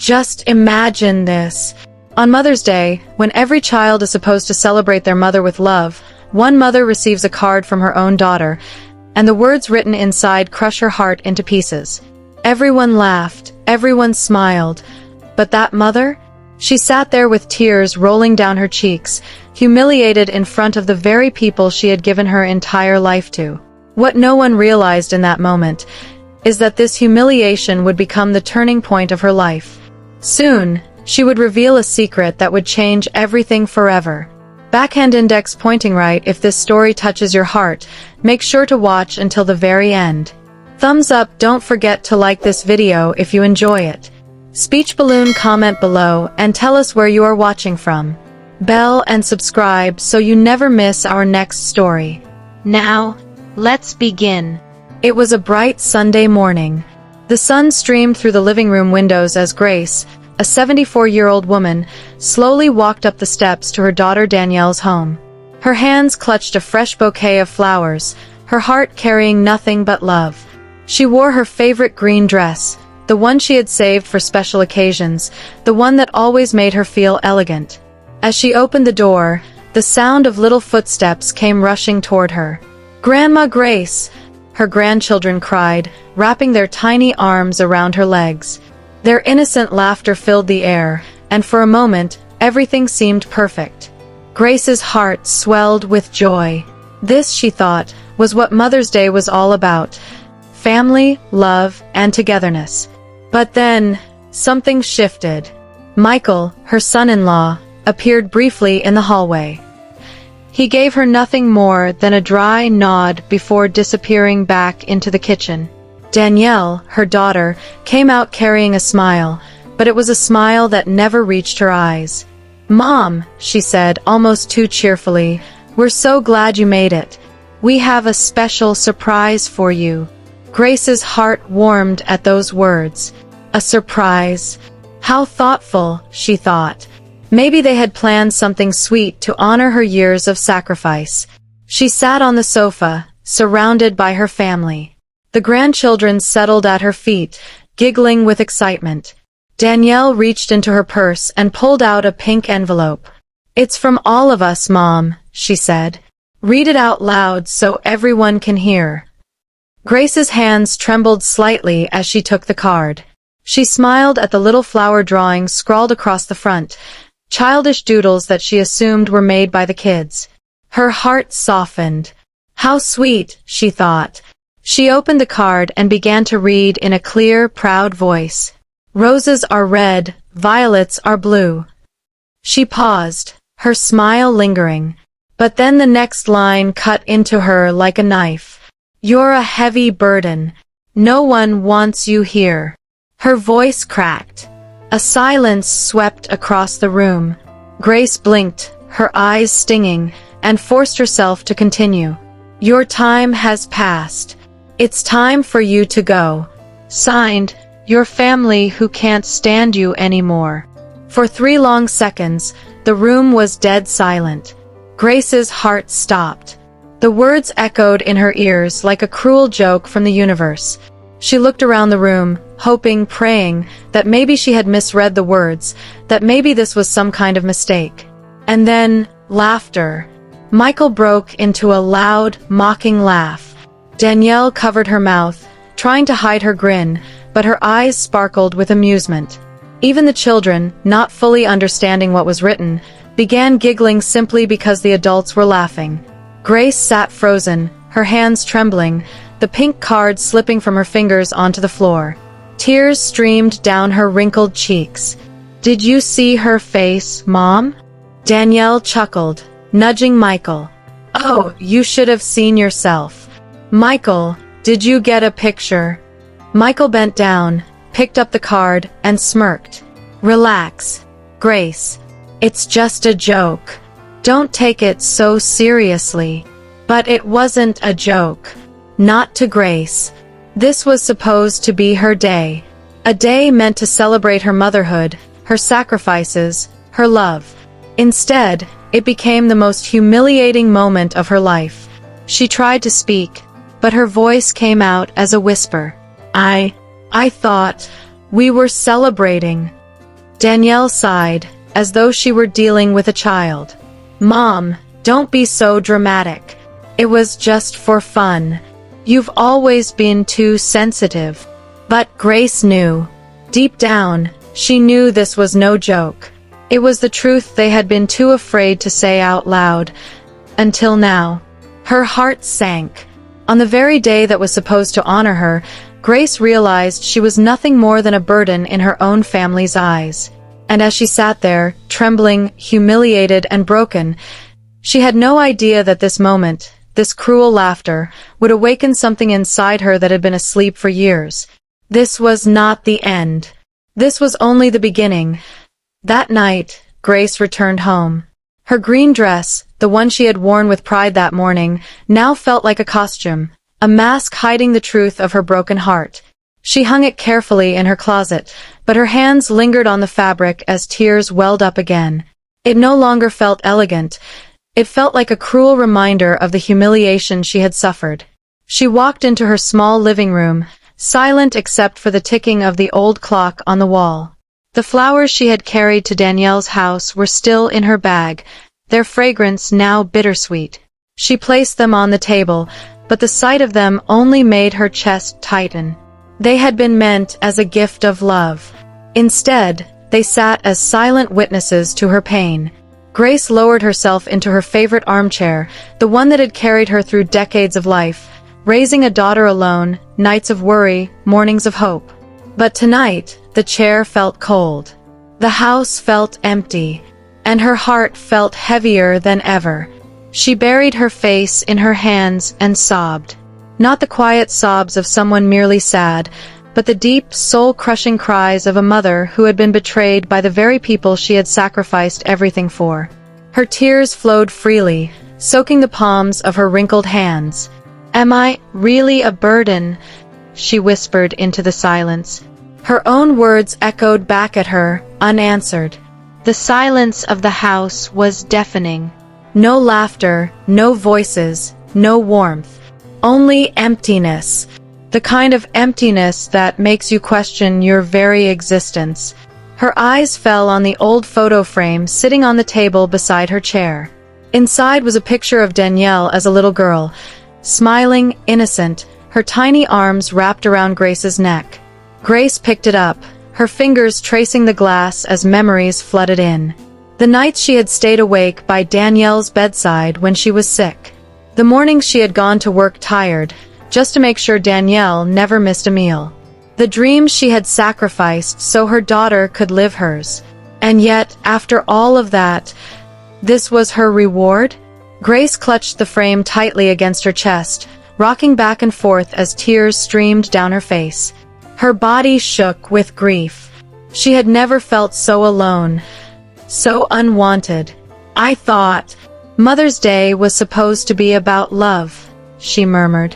Just imagine this. On Mother's Day, when every child is supposed to celebrate their mother with love, one mother receives a card from her own daughter, and the words written inside crush her heart into pieces. Everyone laughed, everyone smiled, but that mother? She sat there with tears rolling down her cheeks, humiliated in front of the very people she had given her entire life to. What no one realized in that moment is that this humiliation would become the turning point of her life. Soon, she would reveal a secret that would change everything forever. Backhand index pointing right. If this story touches your heart, make sure to watch until the very end. Thumbs up. Don't forget to like this video if you enjoy it. Speech balloon, comment below and tell us where you are watching from. Bell and subscribe so you never miss our next story. Now, let's begin. It was a bright Sunday morning. The sun streamed through the living room windows as Grace, a 74-year-old woman, slowly walked up the steps to her daughter Danielle's home. Her hands clutched a fresh bouquet of flowers, her heart carrying nothing but love. She wore her favorite green dress, the one she had saved for special occasions, the one that always made her feel elegant. As she opened the door, the sound of little footsteps came rushing toward her. "Grandma Grace!" her grandchildren cried, wrapping their tiny arms around her legs. Their innocent laughter filled the air, and for a moment, everything seemed perfect. Grace's heart swelled with joy. This, she thought, was what Mother's Day was all about: family, love, and togetherness. But then, something shifted. Michael, her son-in-law, appeared briefly in the hallway. He gave her nothing more than a dry nod before disappearing back into the kitchen. Danielle, her daughter, came out carrying a smile, but it was a smile that never reached her eyes. "Mom," she said, almost too cheerfully, "we're so glad you made it. We have a special surprise for you." Grace's heart warmed at those words. A surprise? How thoughtful, she thought. Maybe they had planned something sweet to honor her years of sacrifice. She sat on the sofa, surrounded by her family. The grandchildren settled at her feet, giggling with excitement. Danielle reached into her purse and pulled out a pink envelope. "It's from all of us, Mom," she said. "Read it out loud so everyone can hear." Grace's hands trembled slightly as she took the card. She smiled at the little flower drawings scrawled across the front, childish doodles that she assumed were made by the kids. Her heart softened. How sweet, she thought. She opened the card and began to read in a clear, proud voice. "Roses are red, violets are blue." She paused, her smile lingering. But then the next line cut into her like a knife. "You're a heavy burden. No one wants you here." Her voice cracked. A silence swept across the room. Grace blinked, her eyes stinging, and forced herself to continue. "Your time has passed. It's time for you to go. Signed, your family who can't stand you anymore." For 3 long seconds, the room was dead silent. Grace's heart stopped. The words echoed in her ears like a cruel joke from the universe. She looked around the room, hoping, praying, that maybe she had misread the words, that maybe this was some kind of mistake. And then, laughter. Michael broke into a loud, mocking laugh. Danielle covered her mouth, trying to hide her grin, but her eyes sparkled with amusement. Even the children, not fully understanding what was written, began giggling simply because the adults were laughing. Grace sat frozen, her hands trembling, the pink card slipping from her fingers onto the floor. Tears streamed down her wrinkled cheeks. "Did you see her face, Mom?" Danielle chuckled, nudging Michael. "Oh, you should have seen yourself." "Michael, did you get a picture?" Michael bent down, picked up the card, and smirked. "Relax, Grace. It's just a joke. Don't take it so seriously." But it wasn't a joke. Not to Grace. This was supposed to be her day. A day meant to celebrate her motherhood, her sacrifices, her love. Instead, it became the most humiliating moment of her life. She tried to speak, but her voice came out as a whisper. I thought we were celebrating." Danielle sighed, as though she were dealing with a child. "Mom, don't be so dramatic. It was just for fun. You've always been too sensitive." But Grace knew. Deep down, she knew this was no joke. It was the truth they had been too afraid to say out loud. Until now. Her heart sank. On the very day that was supposed to honor her, Grace realized she was nothing more than a burden in her own family's eyes. And as she sat there, trembling, humiliated, and broken, she had no idea that this moment, this cruel laughter, would awaken something inside her that had been asleep for years. This was not the end. This was only the beginning. That night, Grace returned home. Her green dress, the one she had worn with pride that morning, now felt like a costume, a mask hiding the truth of her broken heart. She hung it carefully in her closet, but her hands lingered on the fabric as tears welled up again. It no longer felt elegant. It felt like a cruel reminder of the humiliation she had suffered. She walked into her small living room, silent except for the ticking of the old clock on the wall. The flowers she had carried to Danielle's house were still in her bag, their fragrance now bittersweet. She placed them on the table, but the sight of them only made her chest tighten. They had been meant as a gift of love. Instead, they sat as silent witnesses to her pain. Grace lowered herself into her favorite armchair, the one that had carried her through decades of life, raising a daughter alone, nights of worry, mornings of hope. But tonight, the chair felt cold. The house felt empty, and her heart felt heavier than ever. She buried her face in her hands and sobbed. Not the quiet sobs of someone merely sad, but the deep, soul-crushing cries of a mother who had been betrayed by the very people she had sacrificed everything for. Her tears flowed freely, soaking the palms of her wrinkled hands. "Am I really a burden?" she whispered into the silence. Her own words echoed back at her, unanswered. The silence of the house was deafening. No laughter, no voices, no warmth. Only emptiness. The kind of emptiness that makes you question your very existence. Her eyes fell on the old photo frame sitting on the table beside her chair. Inside was a picture of Danielle as a little girl, smiling, innocent, her tiny arms wrapped around Grace's neck. Grace picked it up, her fingers tracing the glass as memories flooded in. The nights she had stayed awake by Danielle's bedside when she was sick. The mornings she had gone to work tired, just to make sure Danielle never missed a meal. The dreams she had sacrificed so her daughter could live hers. And yet, after all of that, this was her reward? Grace clutched the frame tightly against her chest, rocking back and forth as tears streamed down her face. Her body shook with grief. She had never felt so alone, so unwanted. "I thought Mother's Day was supposed to be about love," she murmured.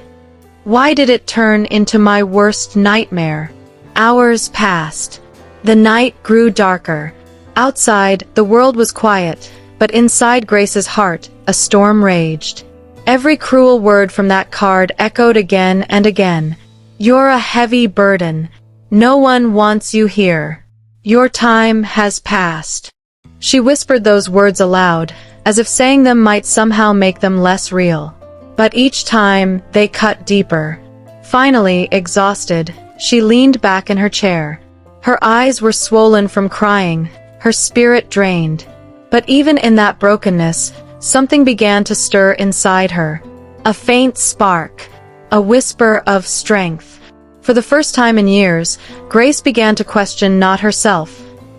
"Why did it turn into my worst nightmare?" Hours passed. The night grew darker. Outside, the world was quiet, but inside Grace's heart, a storm raged. Every cruel word from that card echoed again and again. "You're a heavy burden. No one wants you here. Your time has passed." She whispered those words aloud, as if saying them might somehow make them less real. But each time, they cut deeper. Finally, exhausted, she leaned back in her chair. Her eyes were swollen from crying, her spirit drained. But even in that brokenness, something began to stir inside her. A faint spark. A whisper of strength. For the first time in years, Grace began to question not herself,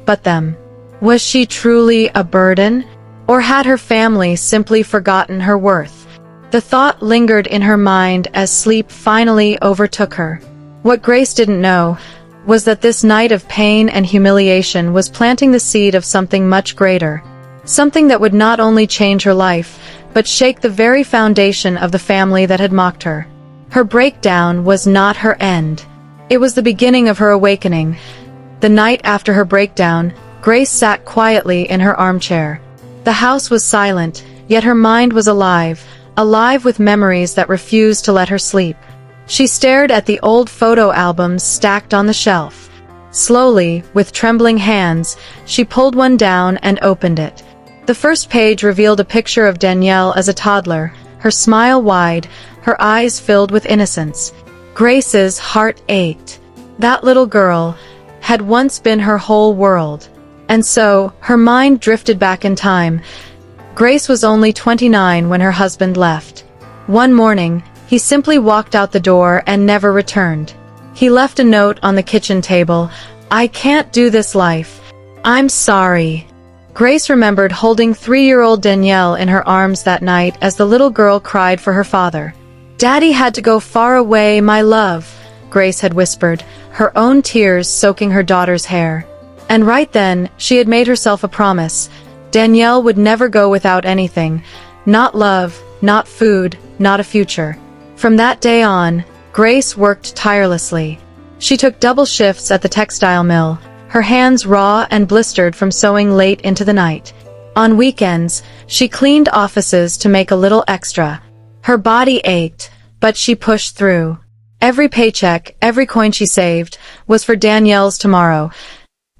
but them. Was she truly a burden? Or had her family simply forgotten her worth? The thought lingered in her mind as sleep finally overtook her. What Grace didn't know was that this night of pain and humiliation was planting the seed of something much greater. Something that would not only change her life, but shake the very foundation of the family that had mocked her. Her breakdown was not her end. It was the beginning of her awakening. The night after her breakdown, Grace sat quietly in her armchair. The house was silent, yet her mind was alive with memories that refused to let her sleep. She stared at the old photo albums stacked on the shelf. Slowly, with trembling hands, she pulled one down and opened it. The first page revealed a picture of Danielle as a toddler, her smile wide, her eyes filled with innocence. Grace's heart ached. That little girl had once been her whole world. And so, her mind drifted back in time. Grace was only 29 when her husband left. One morning, he simply walked out the door and never returned. He left a note on the kitchen table. "I can't do this life. I'm sorry." Grace remembered holding 3-year-old Danielle in her arms that night as the little girl cried for her father. "Daddy had to go far away, my love," Grace had whispered, her own tears soaking her daughter's hair. And right then, she had made herself a promise. Danielle would never go without anything. Not love, not food, not a future. From that day on, Grace worked tirelessly. She took double shifts at the textile mill, her hands raw and blistered from sewing late into the night. On weekends, she cleaned offices to make a little extra. Her body ached, but she pushed through. Every paycheck, every coin she saved, was for Danielle's tomorrow.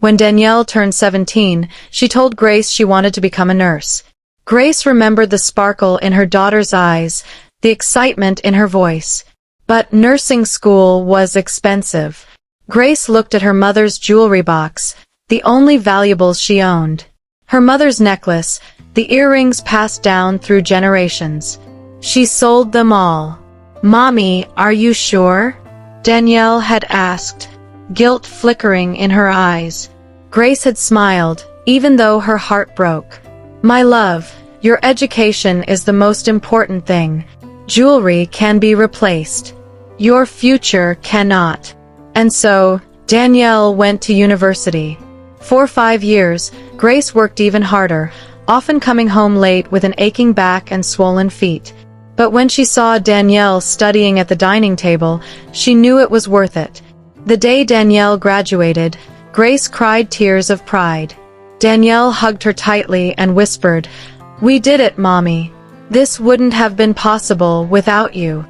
When Danielle turned 17, she told Grace she wanted to become a nurse. Grace remembered the sparkle in her daughter's eyes, the excitement in her voice. But nursing school was expensive. Grace looked at her mother's jewelry box, the only valuables she owned. Her mother's necklace, the earrings passed down through generations. She sold them all. "Mommy, are you sure?" Danielle had asked, guilt flickering in her eyes. Grace had smiled, even though her heart broke. "My love, your education is the most important thing. Jewelry can be replaced. Your future cannot." And so, Danielle went to university. For 5 years, Grace worked even harder, often coming home late with an aching back and swollen feet. But when she saw Danielle studying at the dining table, she knew it was worth it. The day Danielle graduated, Grace cried tears of pride. Danielle hugged her tightly and whispered, "We did it, Mommy. This wouldn't have been possible without you."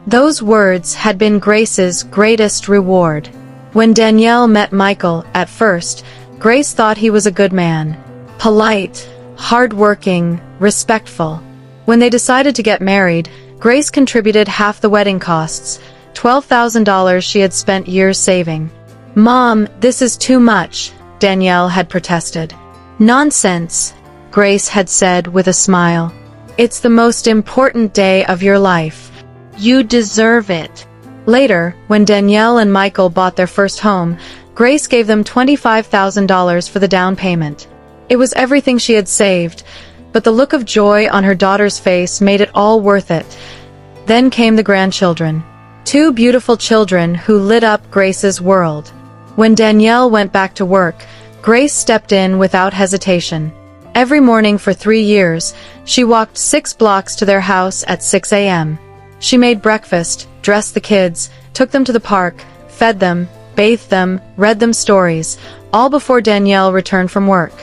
Those words had been Grace's greatest reward. When Danielle met Michael, at first, Grace thought he was a good man. Polite, hard-working, respectful. When they decided to get married, Grace contributed half the wedding costs, $12,000 she had spent years saving. "Mom, this is too much," Danielle had protested. "Nonsense," Grace had said with a smile. "It's the most important day of your life. You deserve it." Later, when Danielle and Michael bought their first home, Grace gave them $25,000 for the down payment. It was everything she had saved, but the look of joy on her daughter's face made it all worth it. Then came the grandchildren. 2 beautiful children who lit up Grace's world. When Danielle went back to work, Grace stepped in without hesitation. Every morning for 3 years, she walked 6 blocks to their house at 6 a.m. She made breakfast, dressed the kids, took them to the park, fed them, bathed them, read them stories, all before Danielle returned from work.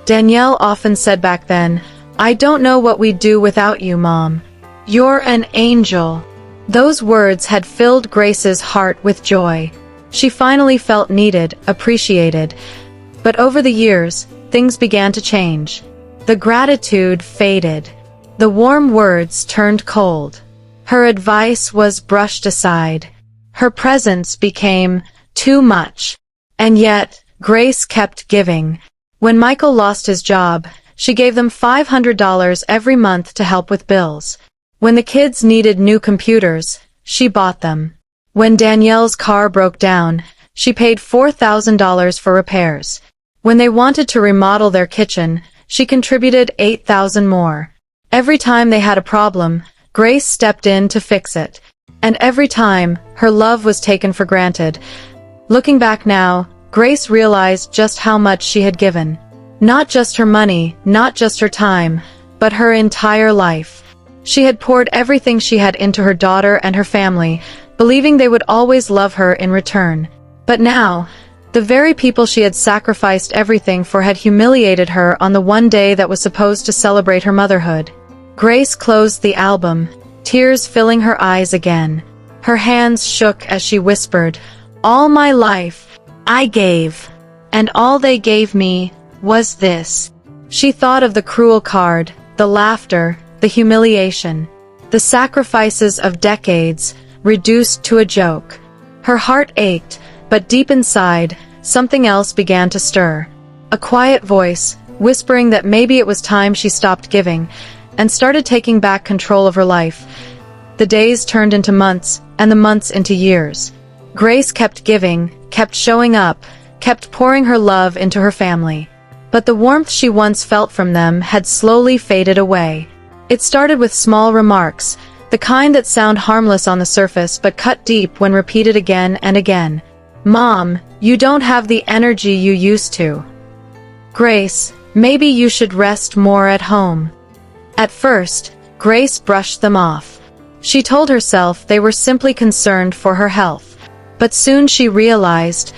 Danielle often said back then, "I don't know what we'd do without you, Mom. You're an angel." Those words had filled Grace's heart with joy. She finally felt needed, appreciated. But over the years, things began to change. The gratitude faded. The warm words turned cold. Her advice was brushed aside. Her presence became too much. And yet, Grace kept giving. When Michael lost his job, she gave them $500 every month to help with bills. When the kids needed new computers, she bought them. When Danielle's car broke down, she paid $4,000 for repairs. When they wanted to remodel their kitchen, she contributed $8,000 more. Every time they had a problem, Grace stepped in to fix it. And every time, her love was taken for granted. Looking back now, Grace realized just how much she had given. Not just her money, not just her time, but her entire life. She had poured everything she had into her daughter and her family, believing they would always love her in return. But now, the very people she had sacrificed everything for had humiliated her on the one day that was supposed to celebrate her motherhood. Grace closed the album, tears filling her eyes again. Her hands shook as she whispered, "All my life, I gave. And all they gave me was this. She thought of the cruel card, the laughter, the humiliation, the sacrifices of decades, reduced to a joke. Her heart ached, but deep inside, something else began to stir. A quiet voice, whispering that maybe it was time she stopped giving, and started taking back control of her life. The days turned into months, and the months into years. Grace kept giving, kept showing up, kept pouring her love into her family. But the warmth she once felt from them had slowly faded away. It started with small remarks, the kind that sound harmless on the surface but cut deep when repeated again and again. Mom, you don't have the energy you used to. Grace, maybe you should rest more at home. At first, Grace brushed them off. She told herself they were simply concerned for her health. But soon she realized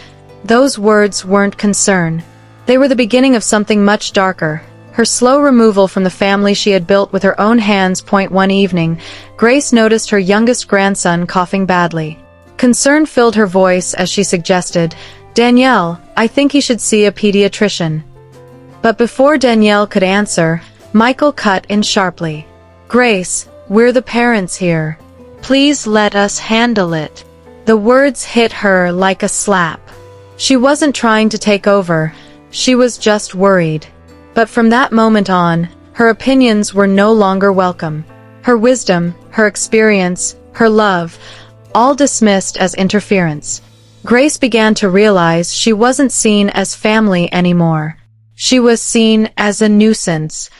those words weren't concern. They were the beginning of something much darker. Her slow removal from the family she had built with her own hands. One evening, Grace noticed her youngest grandson coughing badly. Concern filled her voice as she suggested, "Danielle, I think he should see a pediatrician." But before Danielle could answer, Michael cut in sharply. "Grace, we're the parents here. Please let us handle it." The words hit her like a slap. She wasn't trying to take over, she was just worried. But from that moment on, her opinions were no longer welcome. Her wisdom, her experience, her love, all dismissed as interference. Grace began to realize she wasn't seen as family anymore. She was seen as a nuisance.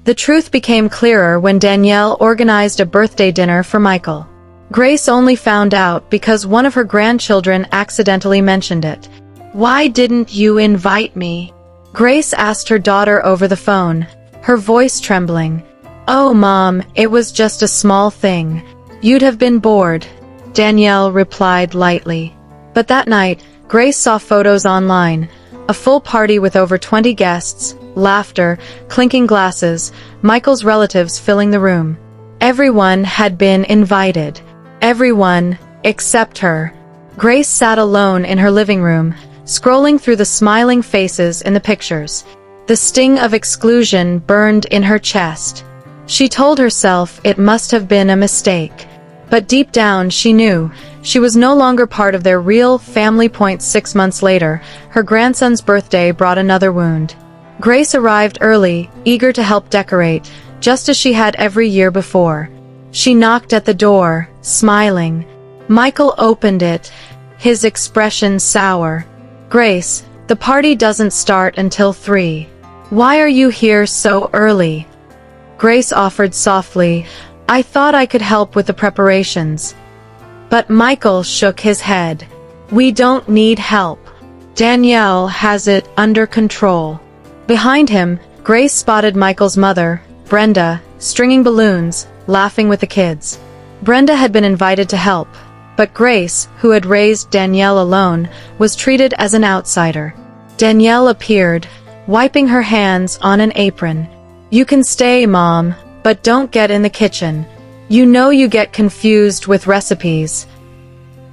The truth became clearer when Danielle organized a birthday dinner for Michael. Grace only found out because one of her grandchildren accidentally mentioned it. "Why didn't you invite me?" Grace asked her daughter over the phone, her voice trembling. "Oh, Mom, it was just a small thing. You'd have been bored," Danielle replied lightly. But that night, Grace saw photos online. A full party with over 20 guests, laughter, clinking glasses, Michael's relatives filling the room. Everyone had been invited. Everyone, except her. Grace sat alone in her living room, scrolling through the smiling faces in the pictures. The sting of exclusion burned in her chest. She told herself it must have been a mistake. But deep down she knew she was no longer part of their real family. 6 months later, her grandson's birthday brought another wound. Grace arrived early, eager to help decorate, just as she had every year before. She knocked at the door, smiling. Michael opened it, his expression sour. "Grace, the party doesn't start until 3. Why are you here so early?" Grace offered softly, "I thought I could help with the preparations." But Michael shook his head. "We don't need help. Danielle has it under control." Behind him, Grace spotted Michael's mother, Brenda, stringing balloons, laughing with the kids. Brenda had been invited to help, but Grace, who had raised Danielle alone, was treated as an outsider. Danielle appeared, wiping her hands on an apron. "You can stay, Mom, but don't get in the kitchen. You know you get confused with recipes."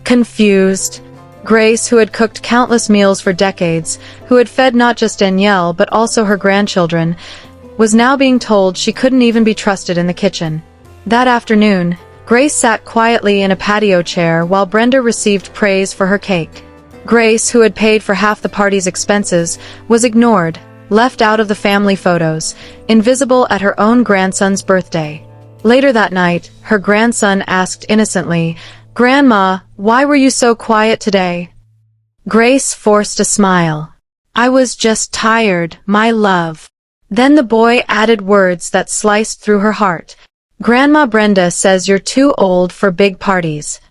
Confused. Grace, who had cooked countless meals for decades, who had fed not just Danielle but also her grandchildren, was now being told she couldn't even be trusted in the kitchen. That afternoon, Grace sat quietly in a patio chair while Brenda received praise for her cake. Grace, who had paid for half the party's expenses, was ignored, left out of the family photos, invisible at her own grandson's birthday. Later that night, her grandson asked innocently, "Grandma, why were you so quiet today?" Grace forced a smile. "I was just tired, my love." Then the boy added words that sliced through her heart. "Grandma Brenda says you're too old for big parties."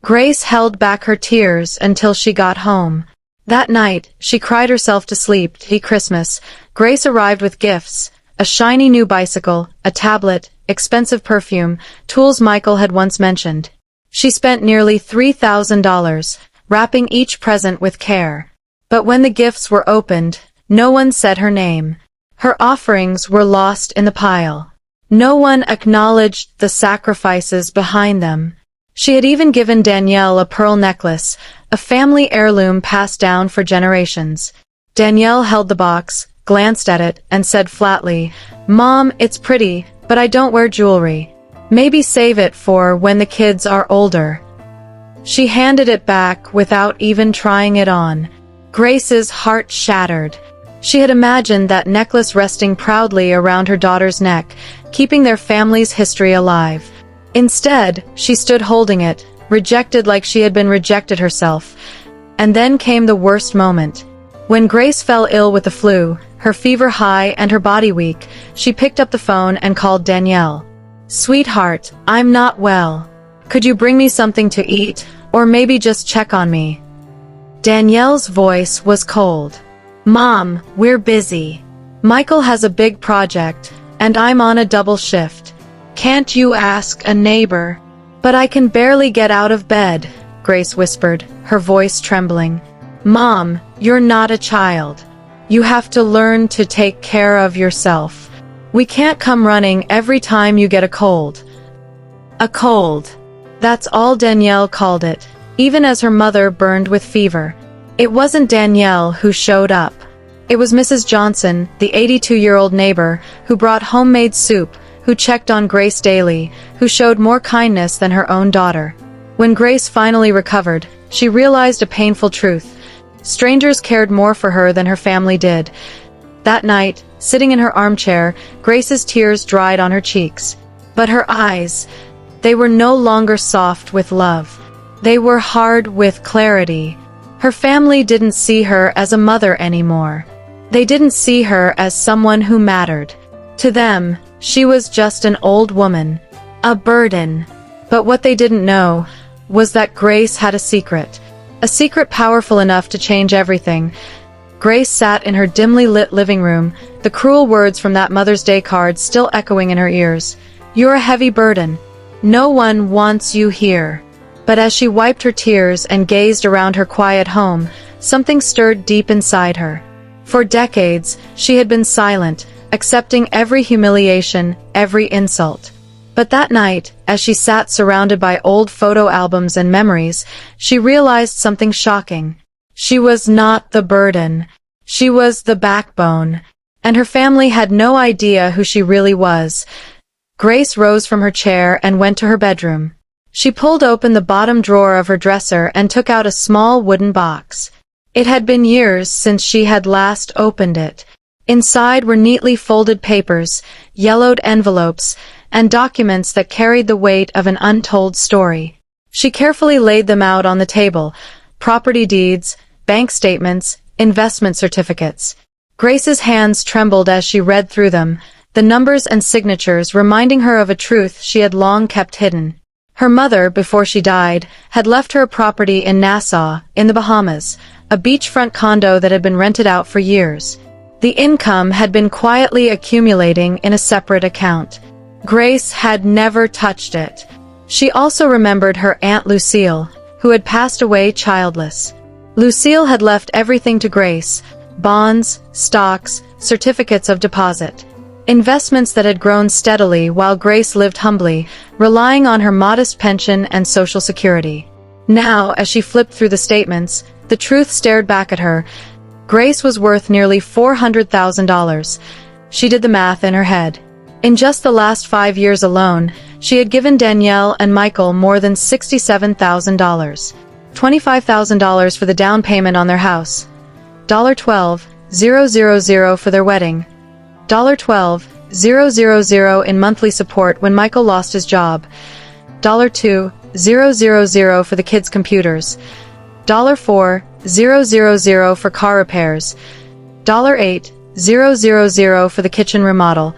Grace held back her tears until she got home. That night, she cried herself to sleep. Christmas, Grace arrived with gifts, a shiny new bicycle, a tablet, expensive perfume, tools Michael had once mentioned. She spent nearly $3,000, wrapping each present with care. But when the gifts were opened, no one said her name. Her offerings were lost in the pile. No one acknowledged the sacrifices behind them. She had even given Danielle a pearl necklace, a family heirloom passed down for generations. Danielle held the box, glanced at it, and said flatly, "Mom, it's pretty, but I don't wear jewelry. Maybe save it for when the kids are older." She handed it back without even trying it on. Grace's heart shattered. She had imagined that necklace resting proudly around her daughter's neck, keeping their family's history alive. Instead, she stood holding it, rejected like she had been rejected herself. And then came the worst moment. When Grace fell ill with the flu, her fever high and her body weak, she picked up the phone and called Danielle. "Sweetheart, I'm not well. Could you bring me something to eat, or maybe just check on me?" Danielle's voice was cold. "Mom, we're busy. Michael has a big project, and I'm on a double shift. Can't you ask a neighbor?" "But I can barely get out of bed," Grace whispered, her voice trembling. "Mom, you're not a child. You have to learn to take care of yourself. We can't come running every time you get a cold." A cold. That's all Danielle called it, even as her mother burned with fever. It wasn't Danielle who showed up. It was Mrs. Johnson, the 82-year-old neighbor, who brought homemade soup, who checked on Grace daily, who showed more kindness than her own daughter. When Grace finally recovered, she realized a painful truth. Strangers cared more for her than her family did. That night, sitting in her armchair, Grace's tears dried on her cheeks. But her eyes, they were no longer soft with love. They were hard with clarity. Her family didn't see her as a mother anymore. They didn't see her as someone who mattered. To them, she was just an old woman. A burden. But what they didn't know was that Grace had a secret. A secret powerful enough to change everything. Grace sat in her dimly lit living room, the cruel words from that Mother's Day card still echoing in her ears. "You're a heavy burden. No one wants you here." But as she wiped her tears and gazed around her quiet home, something stirred deep inside her. For decades, she had been silent, accepting every humiliation, every insult. But that night, as she sat surrounded by old photo albums and memories, she realized something shocking. She was not the burden. She was the backbone. And her family had no idea who she really was. Grace rose from her chair and went to her bedroom. She pulled open the bottom drawer of her dresser and took out a small wooden box. It had been years since she had last opened it. Inside were neatly folded papers, yellowed envelopes, and documents that carried the weight of an untold story. She carefully laid them out on the table: property deeds, bank statements, investment certificates. Grace's hands trembled as she read through them, the numbers and signatures reminding her of a truth she had long kept hidden. Her mother, before she died, had left her a property in Nassau, in the Bahamas, a beachfront condo that had been rented out for years. The income had been quietly accumulating in a separate account. Grace had never touched it. She also remembered her Aunt Lucille, who had passed away childless. Lucille had left everything to Grace: bonds, stocks, certificates of deposit. Investments that had grown steadily while Grace lived humbly, relying on her modest pension and Social Security. Now, as she flipped through the statements, the truth stared back at her. Grace was worth nearly $400,000. She did the math in her head. In just the last 5 years alone, she had given Danielle and Michael more than $67,000. $25,000 for the down payment on their house. $12,000 for their wedding. $12,000 in monthly support when Michael lost his job. $2,000 for the kids' computers. $4,000 for car repairs. $8,000 for the kitchen remodel.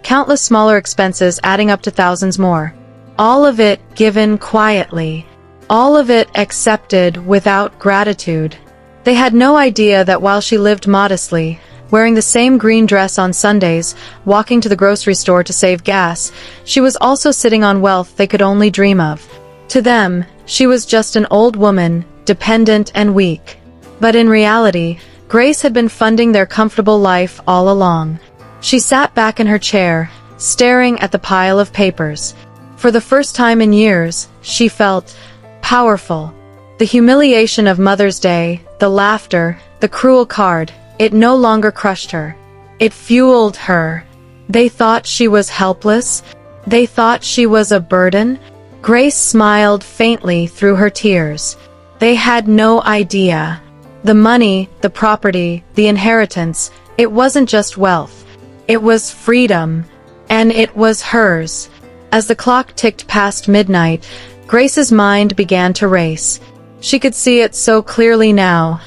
Countless smaller expenses adding up to thousands more. All of it given quietly. All of it accepted without gratitude. They had no idea that while she lived modestly, wearing the same green dress on Sundays, walking to the grocery store to save gas, she was also sitting on wealth they could only dream of. To them, she was just an old woman, dependent and weak. But in reality, Grace had been funding their comfortable life all along. She sat back in her chair, staring at the pile of papers. For the first time in years, she felt powerful. The humiliation of Mother's Day, the laughter, the cruel card, it no longer crushed her. It fueled her. They thought she was helpless. They thought she was a burden. Grace smiled faintly through her tears. They had no idea. The money, the property, the inheritance, it wasn't just wealth. It was freedom. And it was hers. As the clock ticked past midnight, Grace's mind began to race. She could see it so clearly now.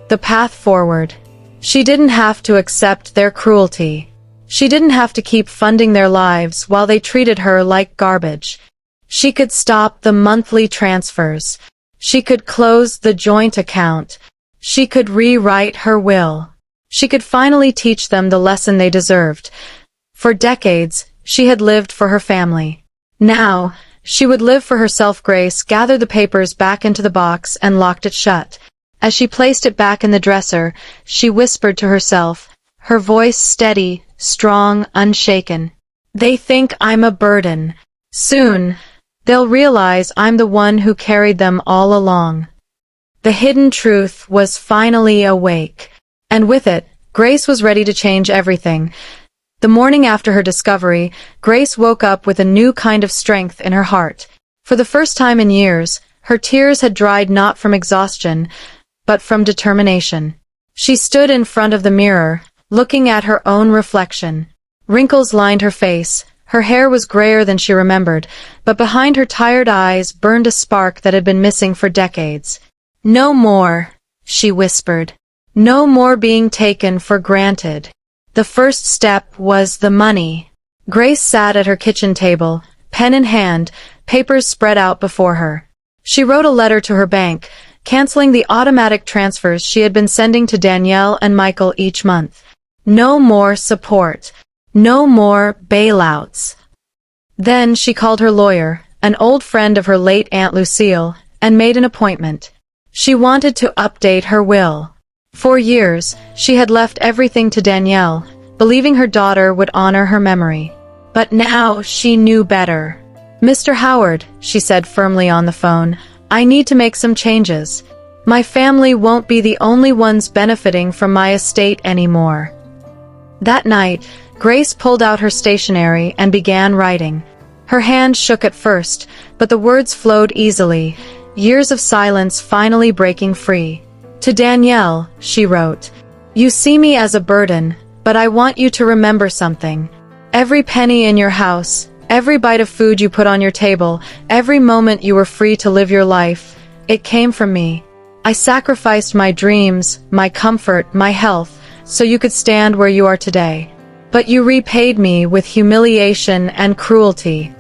The path forward. She didn't have to accept their cruelty. She didn't have to keep funding their lives while they treated her like garbage. She could stop the monthly transfers. She could close the joint account. She could rewrite her will. She could finally teach them the lesson they deserved. For decades, she had lived for her family. Now, she would live for herself. Grace gathered the papers back into the box and locked it shut. As she placed it back in the dresser, she whispered to herself, her voice steady, strong, unshaken. They think I'm a burden. Soon, they'll realize I'm the one who carried them all along. The hidden truth was finally awake. And with it, Grace was ready to change everything. The morning after her discovery, Grace woke up with a new kind of strength in her heart. For the first time in years, her tears had dried not from exhaustion, but from determination. She stood in front of the mirror, looking at her own reflection. Wrinkles lined her face, her hair was grayer than she remembered, but behind her tired eyes burned a spark that had been missing for decades. No more, she whispered. No more being taken for granted. The first step was the money. Grace sat at her kitchen table, pen in hand, papers spread out before her. She wrote a letter to her bank, canceling the automatic transfers she had been sending to Danielle and Michael each month. No more support. No more bailouts. Then she called her lawyer, an old friend of her late Aunt Lucille, and made an appointment. She wanted to update her will. For years, she had left everything to Danielle, believing her daughter would honor her memory. But now she knew better. Mr. Howard, she said firmly on the phone, I need to make some changes. My family won't be the only ones benefiting from my estate anymore. That night, Grace pulled out her stationery and began writing. Her hand shook at first, but the words flowed easily, years of silence finally breaking free. To Danielle, she wrote, You see me as a burden, but I want you to remember something. Every penny in your house, every bite of food you put on your table, every moment you were free to live your life, it came from me. I sacrificed my dreams, my comfort, my health, so you could stand where you are today. But you repaid me with humiliation and cruelty.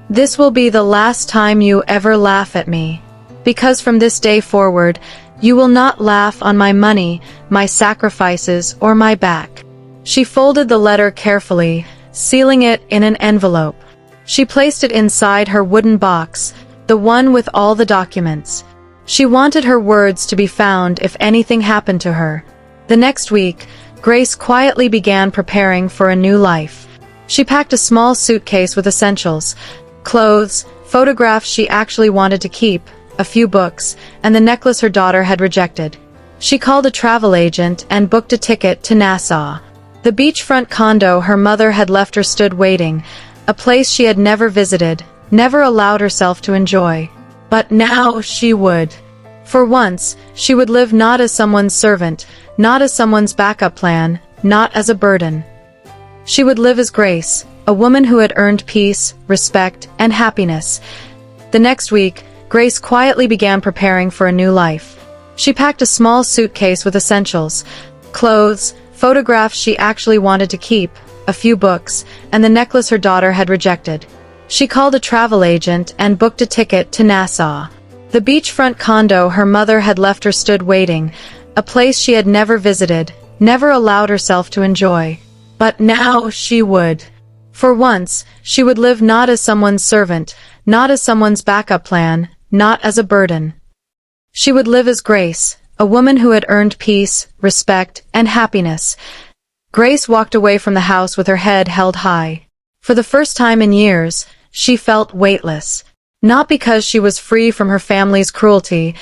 This will be the last time you ever laugh at me. Because from this day forward, you will not laugh on my money, my sacrifices, or my back. She folded the letter carefully, sealing it in an envelope. She placed it inside her wooden box, the one with all the documents. She wanted her words to be found if anything happened to her. The next week, Grace quietly began preparing for a new life. She packed a small suitcase with essentials, clothes, photographs she actually wanted to keep, a few books, and the necklace her daughter had rejected. She called a travel agent and booked a ticket to Nassau. The beachfront condo her mother had left her stood waiting, a place she had never visited, never allowed herself to enjoy. But now she would. For once, she would live not as someone's servant, not as someone's backup plan, not as a burden. She would live as Grace, a woman who had earned peace, respect, and happiness. The next week, Grace quietly began preparing for a new life. She packed a small suitcase with essentials, clothes, photographs she actually wanted to keep, a few books, and the necklace her daughter had rejected. She called a travel agent and booked a ticket to Nassau. The beachfront condo her mother had left her stood waiting, a place she had never visited, never allowed herself to enjoy. But now she would. For once, she would live not as someone's servant, not as someone's backup plan, not as a burden. She would live as Grace, a woman who had earned peace, respect, and happiness. Grace walked away from the house with her head held high. For the first time in years, she felt weightless. Not because she was free from her family's cruelty,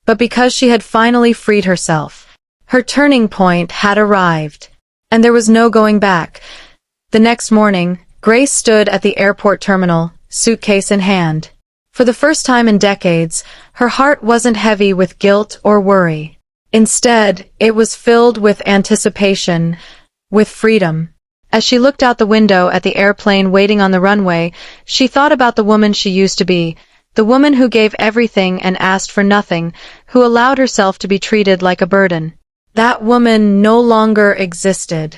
but because she had finally freed herself. Her turning point had arrived, and there was no going back. The next morning, Grace stood at the airport terminal, suitcase in hand. For the first time in decades, her heart wasn't heavy with guilt or worry. Instead, it was filled with anticipation, with freedom. As she looked out the window at the airplane waiting on the runway, she thought about the woman she used to be, the woman who gave everything and asked for nothing, who allowed herself to be treated like a burden. That woman no longer existed.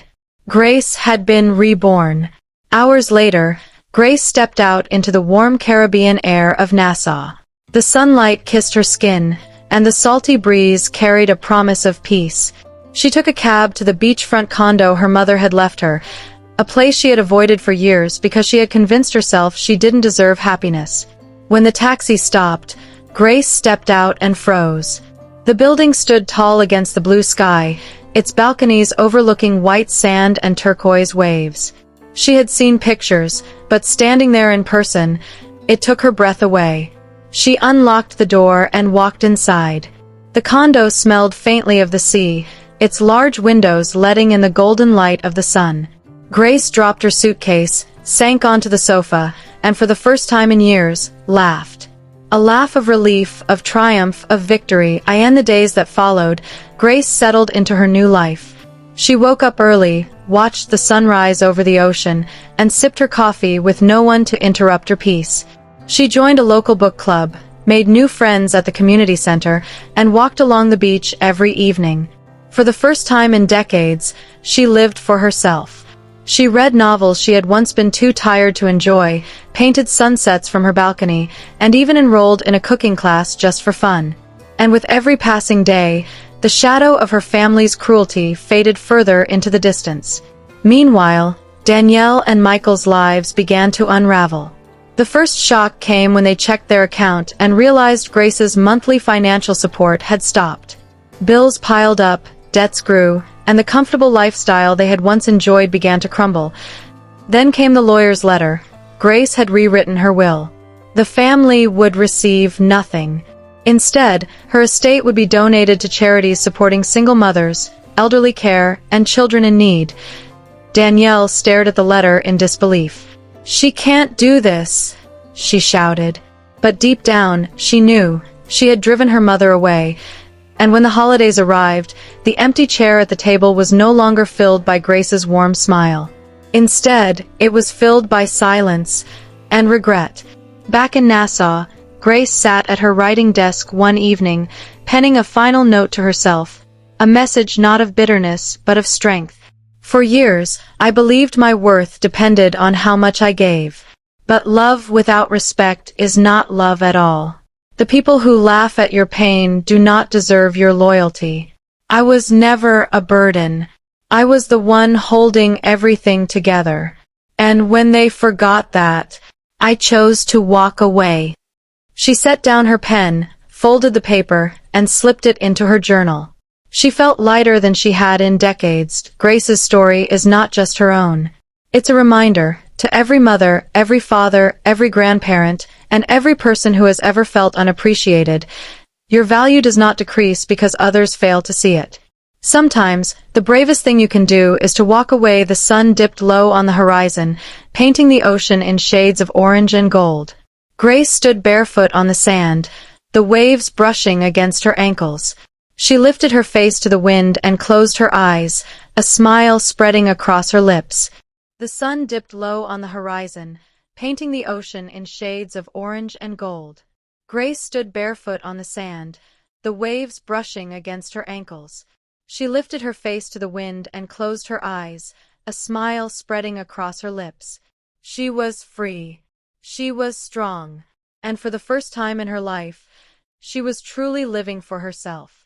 Grace had been reborn. Hours later, Grace stepped out into the warm Caribbean air of Nassau. The sunlight kissed her skin, and the salty breeze carried a promise of peace. She took a cab to the beachfront condo her mother had left her, a place she had avoided for years because she had convinced herself she didn't deserve happiness. When the taxi stopped, Grace stepped out and froze. The building stood tall against the blue sky, its balconies overlooking white sand and turquoise waves. She had seen pictures, but standing there in person, it took her breath away. She unlocked the door and walked inside. The condo smelled faintly of the sea, its large windows letting in the golden light of the sun. Grace dropped her suitcase, sank onto the sofa, and for the first time in years, laughed. A laugh of relief, of triumph, of victory. In the days that followed, Grace settled into her new life. She woke up early, watched the sunrise over the ocean, and sipped her coffee with no one to interrupt her peace. She joined a local book club, made new friends at the community center, and walked along the beach every evening. For the first time in decades, she lived for herself. She read novels she had once been too tired to enjoy, painted sunsets from her balcony, and even enrolled in a cooking class just for fun. And with every passing day, the shadow of her family's cruelty faded further into the distance. Meanwhile, Danielle and Michael's lives began to unravel. The first shock came when they checked their account and realized Grace's monthly financial support had stopped. Bills piled up, debts grew, and the comfortable lifestyle they had once enjoyed began to crumble. Then came the lawyer's letter. Grace had rewritten her will. The family would receive nothing. Instead, her estate would be donated to charities supporting single mothers, elderly care, and children in need. Danielle stared at the letter in disbelief. "She can't do this," she shouted. But deep down, she knew. She had driven her mother away. And when the holidays arrived, the empty chair at the table was no longer filled by Grace's warm smile. Instead, it was filled by silence and regret. Back in Nassau, Grace sat at her writing desk one evening, penning a final note to herself, a message not of bitterness but of strength. "For years, I believed my worth depended on how much I gave. But love without respect is not love at all. The people who laugh at your pain do not deserve your loyalty. I was never a burden. I was the one holding everything together. And when they forgot that, I chose to walk away." She set down her pen, folded the paper, and slipped it into her journal. She felt lighter than she had in decades. Grace's story is not just her own. It's a reminder to every mother, every father, every grandparent, and every person who has ever felt unappreciated. Your value does not decrease because others fail to see it. Sometimes, the bravest thing you can do is to walk away. The sun dipped low on the horizon, painting the ocean in shades of orange and gold. Grace stood barefoot on the sand, the waves brushing against her ankles. She lifted her face to the wind and closed her eyes, a smile spreading across her lips. The sun dipped low on the horizon, painting the ocean in shades of orange and gold. Grace stood barefoot on the sand, the waves brushing against her ankles. She lifted her face to the wind and closed her eyes, a smile spreading across her lips. She was free. She was strong. And for the first time in her life, she was truly living for herself.